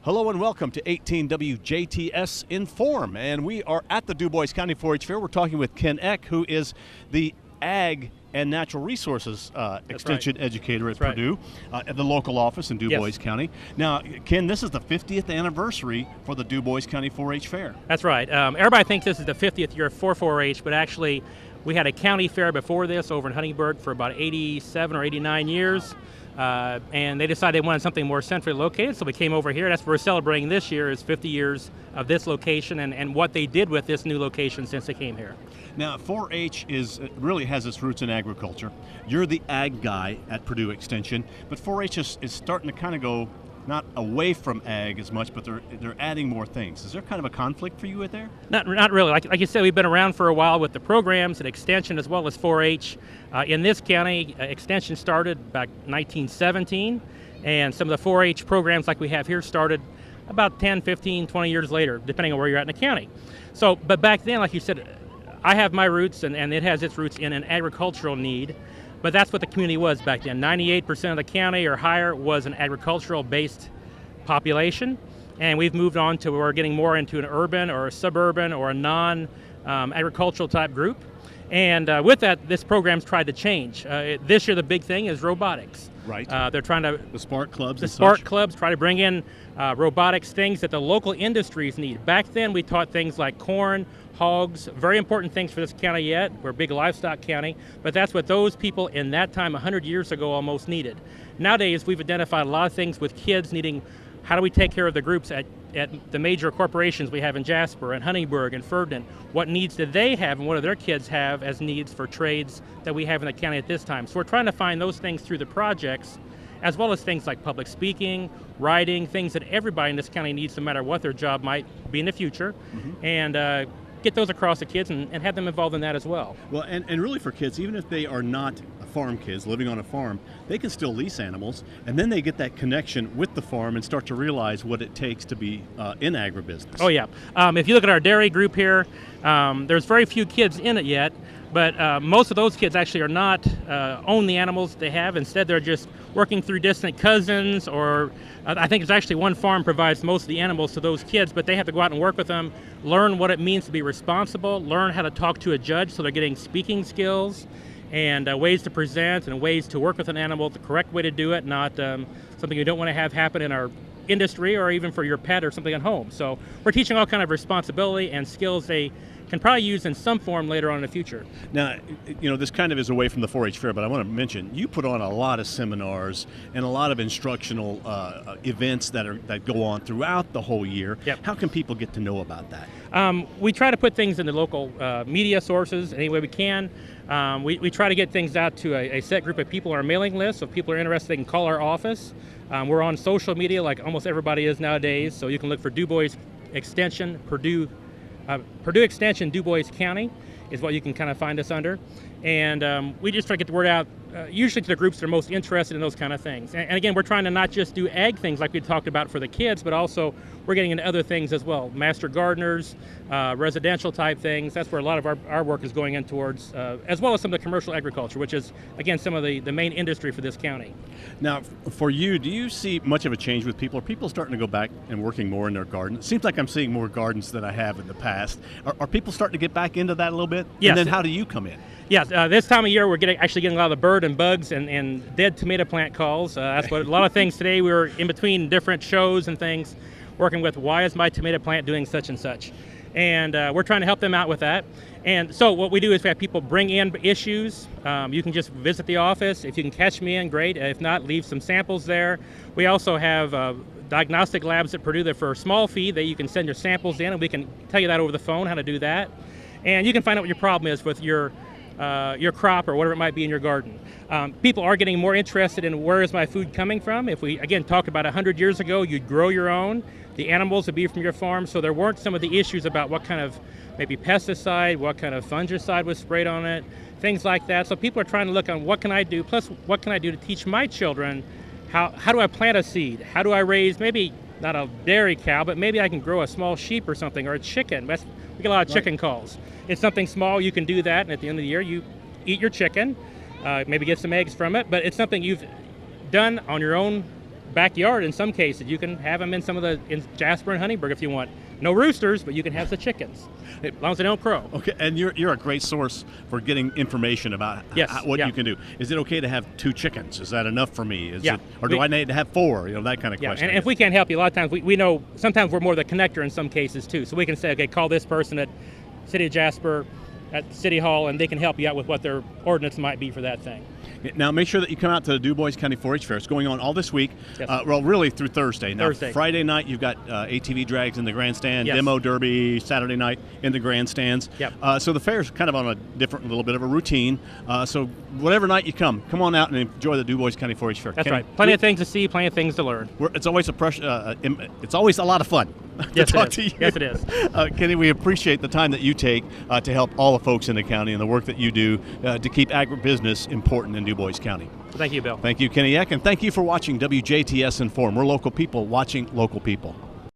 Hello and welcome to 18 WJTS-Inform, and we are at the Dubois County 4-H Fair. We're talking with Ken Eck, who is the Ag and Natural Resources Extension Educator at Purdue, at the local office in Dubois County. Now, Ken, this is the 50th anniversary for the Dubois County 4-H Fair. That's right. Everybody thinks this is the 50th year for 4-H, but actually we had a county fair before this over in Huntingburg for about 87 or 89 years. And they decided they wanted something more centrally located, so we came over here. That's what we're celebrating this year, is 50 years of this location and what they did with this new location since they came here. Now, 4-H really has its roots in agriculture. You're the ag guy at Purdue Extension, but 4-H is starting to kind of go not away from ag as much, but they're adding more things. Is there kind of a conflict for you there? Not really. Like you said, we've been around for a while with the programs and Extension as well as 4-H. In this county, Extension started back 1917, and some of the 4-H programs like we have here started about 10, 15, 20 years later, depending on where you're at in the county. So, but back then, like you said, I have my roots, and it has its roots in an agricultural need. But that's what the community was back then. 98% of the county or higher was an agricultural-based population, and we've moved on to where we're getting more into an urban or a suburban or a non-agricultural type group. And with that, this program's tried to change. This year, the big thing is robotics. Right. They're trying to the Spark Clubs. The Spark Clubs try to bring in robotics, things that the local industries need. Back then, we taught things like corn, hogs, very important things for this county yet. We're a big livestock county, but that's what those people in that time, 100 years ago, almost needed. Nowadays, we've identified a lot of things with kids needing, how do we take care of the groups at the major corporations we have in Jasper and Huntingburg and Ferdinand? What needs do they have and what do their kids have as needs for trades that we have in the county at this time? So we're trying to find those things through the projects, as well as things like public speaking, writing, things that everybody in this county needs no matter what their job might be in the future. And get those across to kids and have them involved in that as well. Well, and really for kids, even if they are not farm kids living on a farm, they can still lease animals, and then they get that connection with the farm and start to realize what it takes to be in agribusiness. Oh yeah. If you look at our dairy group here, there's very few kids in it yet, but most of those kids actually are not own the animals they have. Instead, they're just working through distant cousins, or I think it's actually one farm provides most of the animals to those kids, but they have to go out and work with them, learn what it means to be responsible, learn how to talk to a judge, so they're getting speaking skills and ways to present and ways to work with an animal, the correct way to do it, not something you don't want to have happen in our industry or even for your pet or something at home. So we're teaching all kind of responsibility and skills they can probably use in some form later on in the future. Now, you know, this kind of is away from the 4-H Fair, but I want to mention, you put on a lot of seminars and a lot of instructional events that go on throughout the whole year. Yep. How can people get to know about that? We try to put things in the local media sources any way we can. We try to get things out to a set group of people on our mailing list, so if people are interested, they can call our office. We're on social media like almost everybody is nowadays, so you can look for Dubois Extension, Purdue Extension, Dubois County is what you can kind of find us under. And we just try to get the word out, usually to the groups that are most interested in those kind of things. And again, we're trying to not just do ag things like we talked about for the kids, but also we're getting into other things as well. Master gardeners, residential type things. That's where a lot of our work is going in towards, as well as some of the commercial agriculture, which is, again, some of the main industry for this county. Now, for you, do you see much of a change with people? Are people starting to go back and working more in their garden? It seems like I'm seeing more gardens than I have in the past. Are people starting to get back into that a little bit? Yes. And then how do you come in? Yes, this time of year we're actually getting a lot of the bird and bugs and dead tomato plant calls. That's what a lot of things today. We were in between different shows and things, working with why is my tomato plant doing such and such. And we're trying to help them out with that. And so what we do is we have people bring in issues. You can just visit the office. If you can catch me in, great. If not, leave some samples there. We also have diagnostic labs at Purdue that for a small fee that you can send your samples in, and we can tell you that over the phone, how to do that. And you can find out what your problem is with your crop or whatever it might be in your garden. People are getting more interested in where is my food coming from. If we, again, talked about 100 years ago, you'd grow your own. The animals would be from your farm, so there weren't some of the issues about what kind of maybe pesticide, what kind of fungicide was sprayed on it, things like that. So people are trying to look on what can I do, plus what can I do to teach my children how do I plant a seed? How do I raise maybe not a dairy cow, but maybe I can grow a small sheep or something, or a chicken. We get a lot of chicken calls. It's something small, you can do that, and at the end of the year you eat your chicken, maybe get some eggs from it, but it's something you've done on your own backyard in some cases. You can have them in in Jasper and Huntingburg if you want. No roosters, but you can have the chickens, as long as they don't crow. Okay, and you're a great source for getting information about what you can do. Is it okay to have 2 chickens? Is that enough for me? Or do I need to have 4? That kind of question. And if we can't help you, a lot of times we know sometimes we're more the connector in some cases too. So we can say, okay, call this person at City of Jasper, at City Hall, and they can help you out with what their ordinance might be for that thing. Now, make sure that you come out to the Dubois County 4-H Fair. It's going on all this week. Yes. Well, really through Thursday. Now, Thursday. Friday night, you've got ATV drags in the grandstand, Yes. demo derby Saturday night in the grandstands. Yep. So the fair's kind of on a different little bit of a routine. So whatever night you come on out and enjoy the Dubois County 4-H Fair. That's right. Plenty of things to see, plenty of things to learn. It's always it's always a lot of fun to talk to you. Yes, it is. Kenny, we appreciate the time that you take to help all the folks in the county and the work that you do to keep agribusiness important in Dubois County. Thank you, Bill. Thank you, Kenny Eck, and thank you for watching WJTS Inform. We're local people watching local people.